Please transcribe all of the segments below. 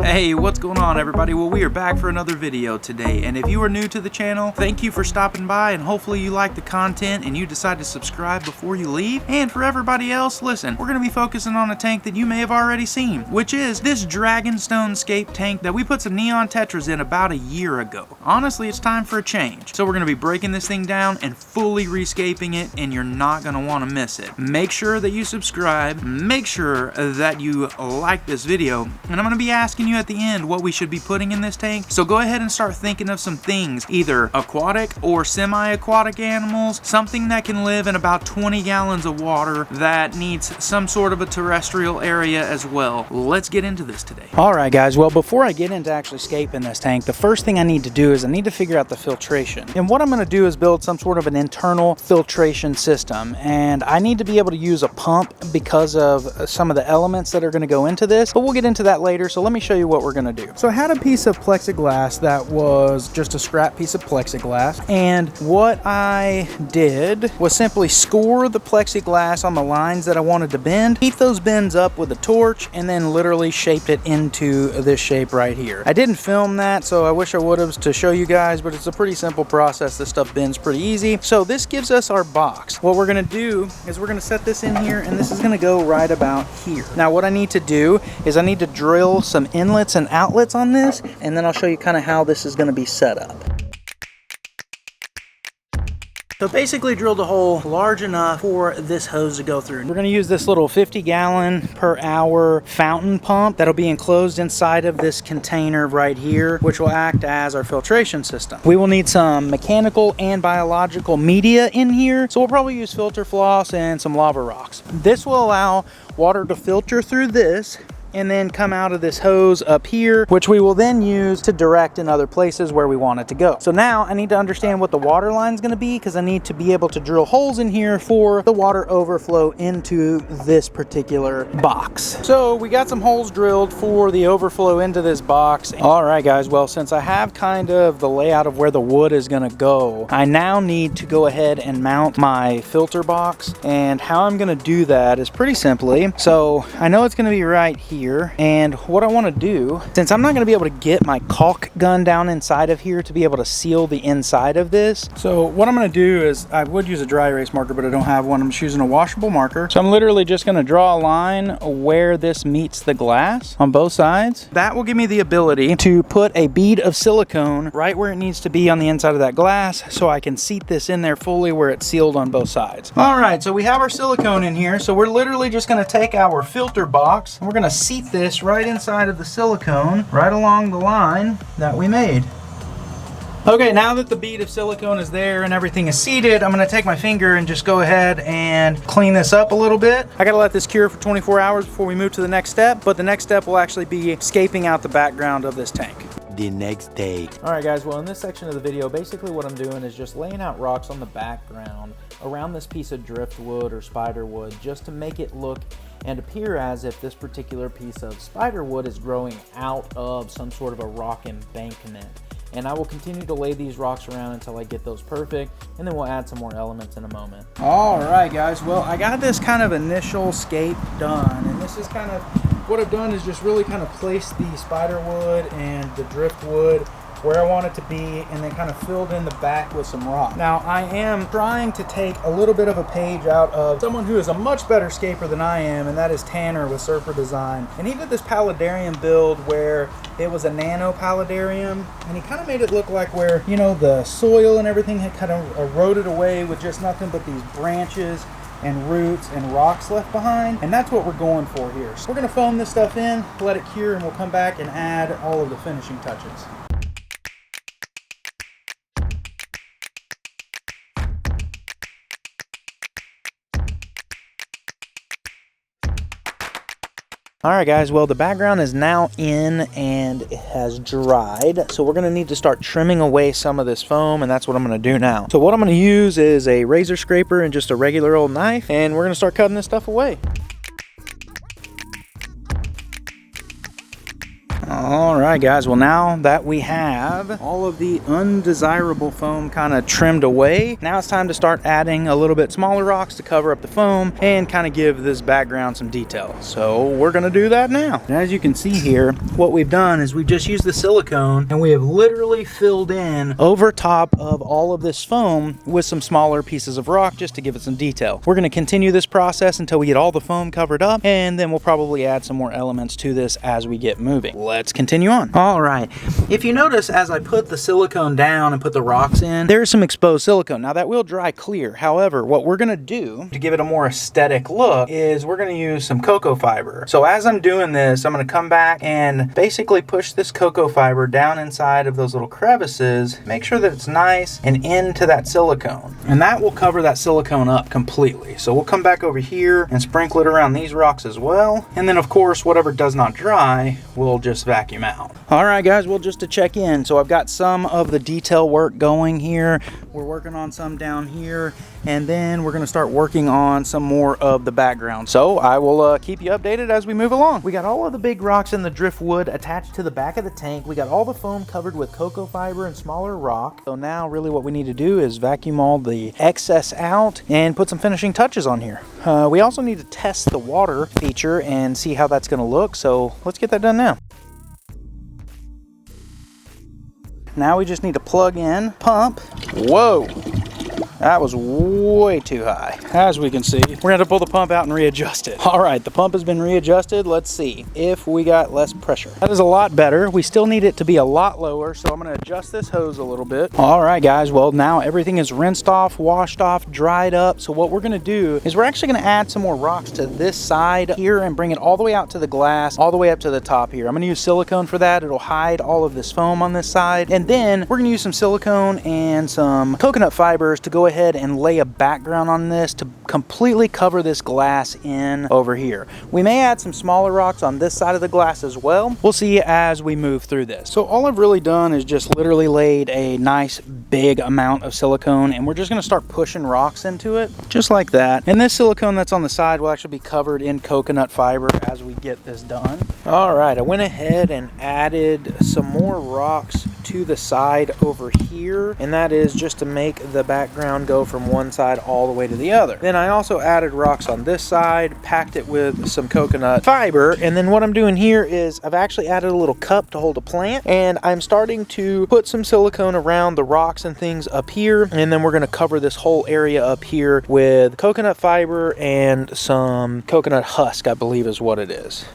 Hey, what's going on everybody? Well, we are back for another video today, and if you are new to the channel, thank you for stopping by, and hopefully you like the content and you decide to subscribe before you leave. And for everybody else, listen, we're going to be focusing on a tank that you may have already seen, which is this Dragonstone Scape tank that we put some neon tetras in about a year ago. Honestly, it's time for a change. So we're going to be breaking this thing down and fully rescaping it, and you're not going to want to miss it. Make sure that you subscribe, make sure that you like this video, and I'm going to be asking you at the end what we should be putting in this tank. So go ahead and start thinking of some things, either aquatic or semi-aquatic animals, something that can live in about 20 gallons of water that needs some sort of a terrestrial area as well. Let's get into this today. Alright guys, well before I get into actually scaping this tank, the first thing I need to do is I need to figure out the filtration. And what I'm going to do is build some sort of an internal filtration system, and I need to be able to use a pump because of some of the elements that are going to go into this, but we'll get into that later. So let me show you what we're going to do. So I had a piece of plexiglass that was just a scrap piece of plexiglass, and what I did was simply score the plexiglass on the lines that I wanted to bend, heat those bends up with a torch, and then literally shaped it into this shape right here. I didn't film that, so I wish I would have to show you guys, but it's a pretty simple process. This stuff bends pretty easy. So this gives us our box. What we're going to do is we're going to set this in here, and this is going to go right about here. Now what I need to do is I need to drill some inlets and outlets on this, and then I'll show you kind of how this is going to be set up. So basically drilled a hole large enough for this hose to go through. We're going to use this little 50 gallon per hour fountain pump that'll be enclosed inside of this container right here, which will act as our filtration system. We will need some mechanical and biological media in here, so we'll probably use filter floss and some lava rocks. This will allow water to filter through this and then come out of this hose up here, which we will then use to direct in other places where we want it to go. So now I need to understand what the water line is going to be, because I need to be able to drill holes in here for the water overflow into this particular box. So we got some holes drilled for the overflow into this box. All right guys, well since I have kind of the layout of where the wood is going to go, I now need to go ahead and mount my filter box, and how I'm going to do that is pretty simply. So I know it's going to be right here. And what I want to do, since I'm not going to be able to get my caulk gun down inside of here to be able to seal the inside of this, so what I'm going to do is, I would use a dry erase marker, but I don't have one. I'm just using a washable marker. So I'm literally just going to draw a line where this meets the glass on both sides. That will give me the ability to put a bead of silicone right where it needs to be on the inside of that glass, so I can seat this in there fully where it's sealed on both sides. All right, so we have our silicone in here. So we're literally just going to take our filter box and we're going to seat this right inside of the silicone, right along the line that we made. Okay, now that the bead of silicone is there and everything is seated, I'm going to take my finger and just go ahead and clean this up a little bit. I got to let this cure for 24 hours before we move to the next step, but the next step will actually be scaping out the background of this tank. The next day. All right guys, well in this section of the video, basically what I'm doing is just laying out rocks on the background around this piece of driftwood or spider wood, just to make it look and appear as if this particular piece of spider wood is growing out of some sort of a rock embankment. And I will continue to lay these rocks around until I get those perfect, and then we'll add some more elements in a moment. All right guys, well I got this kind of initial scape done, and this is kind of what I've done is just really kind of place the spider wood and the driftwood where I want it to be, and then kind of filled in the back with some rock. Now I am trying to take a little bit of a page out of someone who is a much better scaper than I am, and that is Tanner with Surfer Design. And he did this paludarium build where it was a nano paludarium, and he kind of made it look like where, you know, the soil and everything had kind of eroded away with just nothing but these branches and roots and rocks left behind, and that's what we're going for here. So we're going to foam this stuff in, let it cure, and we'll come back and add all of the finishing touches. Alright guys, well the background is now in and it has dried, so we're going to need to start trimming away some of this foam, and that's what I'm going to do now. So what I'm going to use is a razor scraper and just a regular old knife, and we're going to start cutting this stuff away. All right, guys. Well, now that we have all of the undesirable foam kind of trimmed away, now it's time to start adding a little bit smaller rocks to cover up the foam and kind of give this background some detail. So we're going to do that now. And as you can see here, what we've done is we've just used the silicone and we have literally filled in over top of all of this foam with some smaller pieces of rock just to give it some detail. We're going to continue this process until we get all the foam covered up, and then we'll probably add some more elements to this as we get moving. Let's continue on. All right. If you notice, as I put the silicone down and put the rocks in, there's some exposed silicone. Now that will dry clear. However, what we're going to do to give it a more aesthetic look is we're going to use some cocoa fiber. So as I'm doing this, I'm going to come back and basically push this cocoa fiber down inside of those little crevices, make sure that it's nice and into that silicone. And that will cover that silicone up completely. So we'll come back over here and sprinkle it around these rocks as well. And then of course, whatever does not dry, we'll just vacuum out. All right, guys, well, just to check in. So I've got some of the detail work going here. We're working on some down here, and then we're going to start working on some more of the background. So I will keep you updated as we move along. We got all of the big rocks in the driftwood attached to the back of the tank. We got all the foam covered with cocoa fiber and smaller rock. So now really what we need to do is vacuum all the excess out and put some finishing touches on here. We also need to test the water feature and see how that's going to look. So let's get that done now. Now we just need to plug in, pump. Whoa, that was way too high. As we can see, we're gonna have to pull the pump out and readjust it. All right, the pump has been readjusted. Let's see if we got less pressure. That is a lot better. We still need it to be a lot lower, so I'm gonna adjust this hose a little bit. All right, guys, well, now everything is rinsed off, washed off, dried up. So what we're gonna do is we're actually gonna add some more rocks to this side here and bring it all the way out to the glass, all the way up to the top here. I'm gonna use silicone for that. It'll hide all of this foam on this side. And then we're gonna use some silicone and some coconut fibers to go ahead and lay a background on this to completely cover this glass in over here. We may add some smaller rocks on this side of the glass as well. We'll see as we move through this. So all I've really done is just literally laid a nice big amount of silicone, and we're just going to start pushing rocks into it just like that. And this silicone that's on the side will actually be covered in coconut fiber as we get this done. All right, I went ahead and added some more rocks to the side over here, and that is just to make the background go from one side all the way to the other. Then I also added rocks on this side, packed it with some coconut fiber, and then what I'm doing here is I've actually added a little cup to hold a plant, and I'm starting to put some silicone around the rocks and things up here, and then we're going to cover this whole area up here with coconut fiber and some coconut husk, I believe is what it is.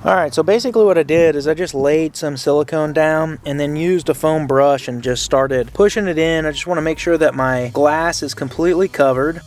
Alright, so basically what I did is I just laid some silicone down and then used a foam brush and just started pushing it in. I just want to make sure that my glass is completely covered.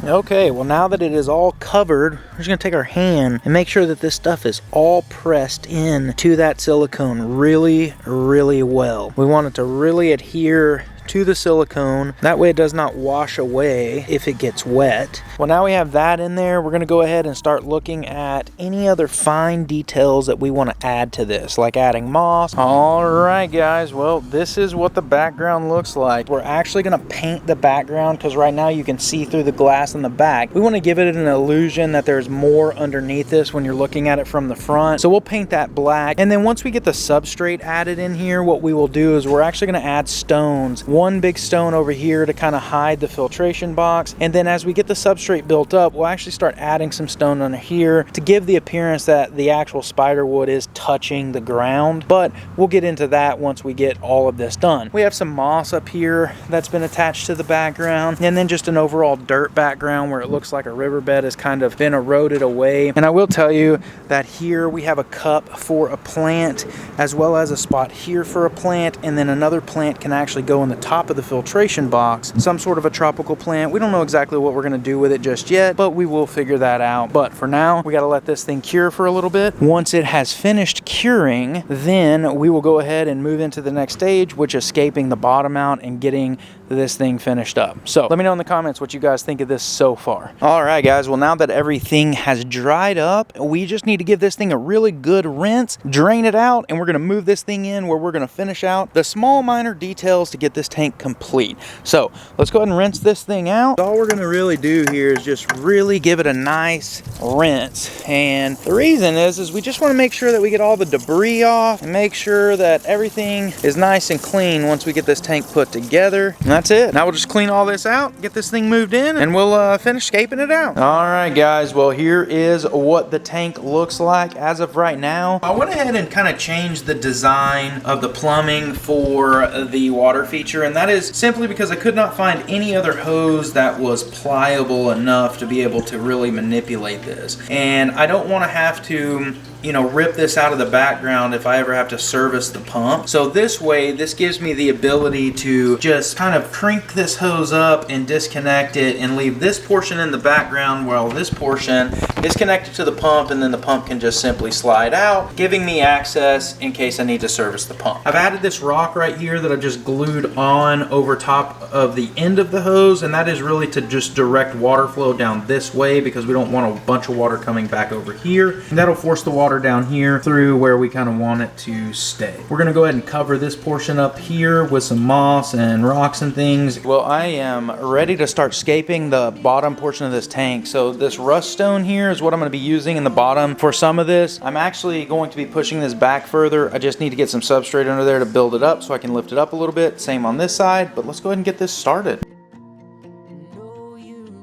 Okay, well now that it is all covered, we're just going to take our hand and make sure that this stuff is all pressed in to that silicone really, really well. We want it to really adhere to the silicone. That way it does not wash away if it gets wet. Well, now we have that in there. We're going to go ahead and start looking at any other fine details that we want to add to this, like adding moss. All right, guys. Well, this is what the background looks like. We're actually going to paint the background because right now you can see through the glass in the back. We want to give it an illusion that there's more underneath this when you're looking at it from the front. So we'll paint that black. And then once we get the substrate added in here, what we will do is we're actually going to add stones. One big stone over here to kind of hide the filtration box, and then as we get the substrate built up, we'll actually start adding some stone under here to give the appearance that the actual spider wood is touching the ground, but we'll get into that once we get all of this done. We have some moss up here that's been attached to the background, and then just an overall dirt background where it looks like a riverbed has kind of been eroded away. And I will tell you that here we have a cup for a plant, as well as a spot here for a plant, and then another plant can actually go in the top of the filtration box, some sort of a tropical plant. We don't know exactly what we're going to do with it just yet, but we will figure that out. But for now, we got to let this thing cure for a little bit. Once it has finished curing, then we will go ahead and move into the next stage, which is scaping the bottom out and getting this thing finished up. So let me know in the comments what you guys think of this so far. All right, guys. Well, now that everything has dried up, we just need to give this thing a really good rinse, drain it out, and we're going to move this thing in where we're going to finish out the small minor details to get this tank complete. So let's go ahead and rinse this thing out. All we're going to really do here is just really give it a nice rinse. And the reason is we just want to make sure that we get all the debris off and make sure that everything is nice and clean once we get this tank put together. And that's it. Now we'll just clean all this out, get this thing moved in, and we'll finish scaping it out. All right, guys. Well, here is what the tank looks like as of right now. I went ahead and kind of changed the design of the plumbing for the water feature, and that is simply because I could not find any other hose that was pliable enough to be able to really manipulate this. And I don't want to have to, you know, rip this out of the background if I ever have to service the pump. So this way, this gives me the ability to just kind of crank this hose up and disconnect it and leave this portion in the background while this portion is connected to the pump, and then the pump can just simply slide out, giving me access in case I need to service the pump. I've added this rock right here that I've just glued on over top of the end of the hose, and that is really to just direct water flow down this way because we don't want a bunch of water coming back over here. And that'll force the water down here through where we kind of want it to stay. We're gonna go ahead and cover this portion up here with some moss and rocks and things. Well, I am ready to start scaping the bottom portion of this tank. So this rust stone here is what I'm gonna be using in the bottom for some of this. I'm actually going to be pushing this back further. I just need to get some substrate under there to build it up so I can lift it up a little bit. Same on this side, but let's go ahead and get this started.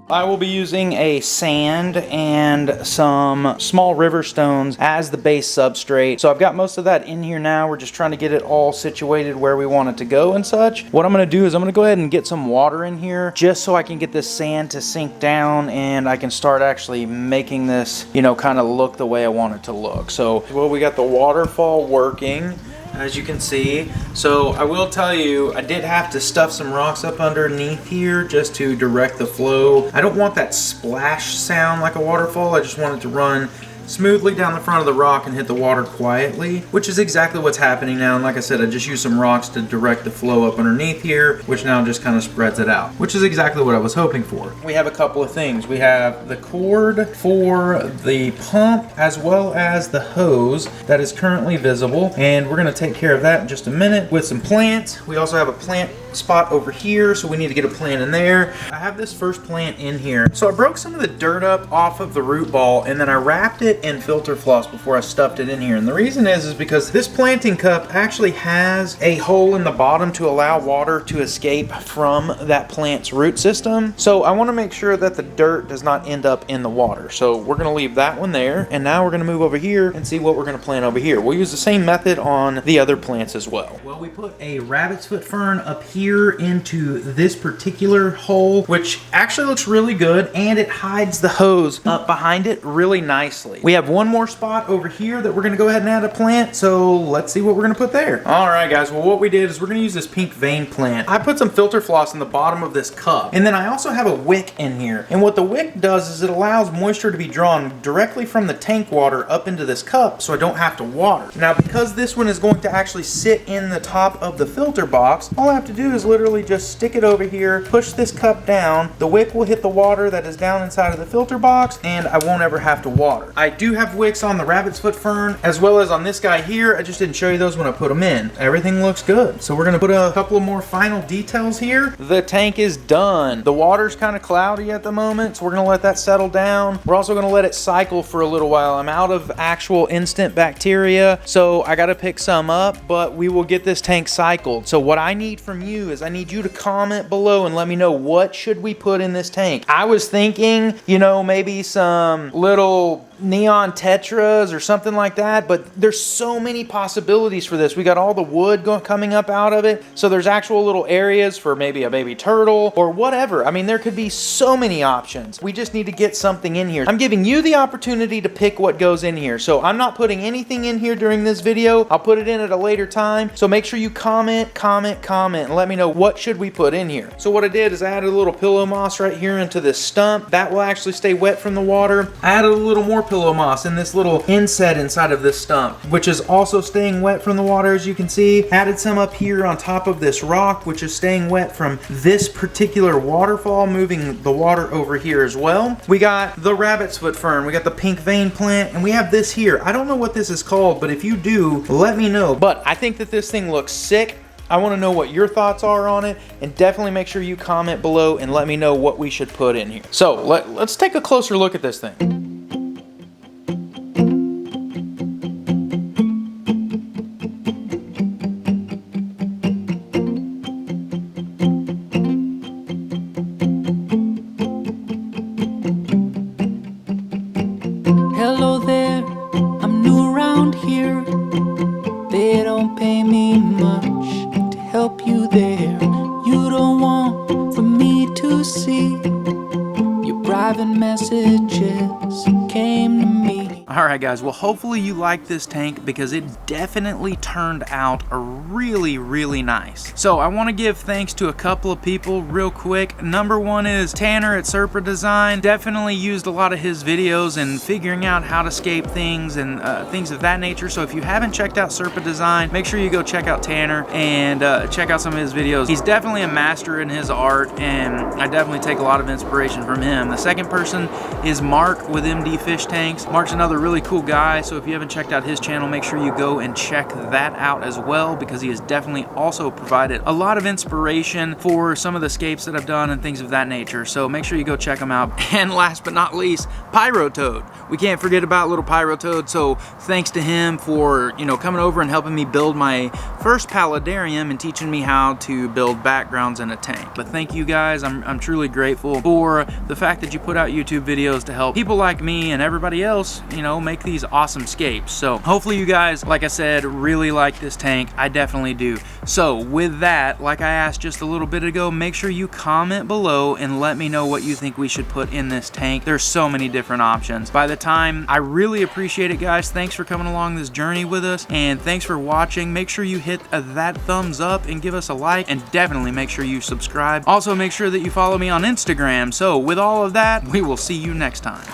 I will be using a sand and some small river stones as the base substrate. So I've got most of that in here now. We're just trying to get it all situated where we want it to go and such. What I'm going to do is I'm going to go ahead and get some water in here just so I can get this sand to sink down and I can start actually making this, you know, kind of look the way I want it to look. So, well, we got the waterfall working, as you can see. So I will tell you, I did have to stuff some rocks up underneath here just to direct the flow. I don't want that splash sound like a waterfall. I just want it to run smoothly down the front of the rock and hit the water quietly, which is exactly what's happening now. And like I said, I just used some rocks to direct the flow up underneath here, which now just kind of spreads it out, which is exactly what I was hoping for. We have a couple of things. We have the cord for the pump as well as the hose that is currently visible, and we're going to take care of that in just a minute with some plants. We also have a plant spot over here, so we need to get a plant in there. I have this first plant in here. So I broke some of the dirt up off of the root ball, and then I wrapped it in filter floss before I stuffed it in here. And the reason is because this planting cup actually has a hole in the bottom to allow water to escape from that plant's root system. So I want to make sure that the dirt does not end up in the water. So we're going to leave that one there, and now we're going to move over here and see what we're going to plant over here. We'll use the same method on the other plants as well. Well, we put a rabbit's foot fern up here into this particular hole, which actually looks really good, and it hides the hose up behind it really nicely. We have one more spot over here that we're going to go ahead and add a plant, so let's see what we're going to put there. All right, guys, well, what we did is we're going to use this pink vein plant. I put some filter floss in the bottom of this cup, and then I also have a wick in here, and what the wick does is it allows moisture to be drawn directly from the tank water up into this cup so I don't have to water. Now, because this one is going to actually sit in the top of the filter box, all I have to do is literally just stick it over here, push this cup down, the wick will hit the water that is down inside of the filter box, and I won't ever have to water. I do have wicks on the rabbit's foot fern as well as on this guy here. I just didn't show you those when I put them in. Everything looks good. So we're gonna put a couple of more final details here. The tank is done. The water's kind of cloudy at the moment, so we're gonna let that settle down. We're also gonna let it cycle for a little while. I'm out of actual instant bacteria, so I gotta pick some up, but we will get this tank cycled. So what I need from you is I need you to comment below and let me know, what should we put in this tank? I was thinking, you know, maybe some little neon tetras or something like that, but there's so many possibilities for this. We got all the wood coming up out of it, so there's actual little areas for maybe a baby turtle or whatever. I mean, there could be so many options. We just need to get something in here. I'm giving you the opportunity to pick what goes in here, so I'm not putting anything in here during this video. I'll put it in at a later time, so make sure you comment, and let me know what should we put in here. So what I did is I added a little pillow moss right here into this stump. That will actually stay wet from the water. I added a little more pillow moss in this little inset inside of this stump, which is also staying wet from the water, as you can see. Added some up here on top of this rock, which is staying wet from this particular waterfall, moving the water over here as well. We got the rabbit's foot fern, we got the pink vein plant, and we have this here. I don't know what this is called, but if you do, let me know. But I think that this thing looks sick. I want to know what your thoughts are on it, and definitely make sure you comment below and let me know what we should put in here. So let's take a closer look at this thing. Hello there, I'm new around here. They don't pay me much to help you there. You don't want for me to see your private messages came to me. Alright guys, well hopefully you like this tank because it definitely turned out really nice. So I want to give thanks to a couple of people real quick. Number one is Tanner at Serpa Design. Definitely used a lot of his videos in figuring out how to scape things and things of that nature. So if you haven't checked out Serpa Design, make sure you go check out Tanner and check out some of his videos. He's definitely a master in his art, and I definitely take a lot of inspiration from him. The second person is Mark with MD Fish Tanks. Mark's another really cool guy, so if you haven't checked out his channel, make sure you go and check that out as well, because he has definitely also provided a lot of inspiration for some of the scapes that I've done and things of that nature. So make sure you go check him out. And last but not least, Pyro Toad. We can't forget about little Pyro Toad, so thanks to him for, you know, coming over and helping me build my first paludarium and teaching me how to build backgrounds in a tank. But thank you guys, I'm truly grateful for the fact that you put out YouTube videos to help people like me and everybody else, you know, make these awesome scapes. So hopefully you guys, like I said, really like this tank. I definitely do. So with that, like I asked just a little bit ago, make sure you comment below and let me know what you think we should put in this tank. There's so many different options. By the time, I really appreciate it, guys. Thanks for coming along this journey with us, and thanks for watching. Make sure you hit that thumbs up and give us a like, and definitely make sure you subscribe. Also, make sure that you follow me on Instagram. So with all of that, we will see you next time.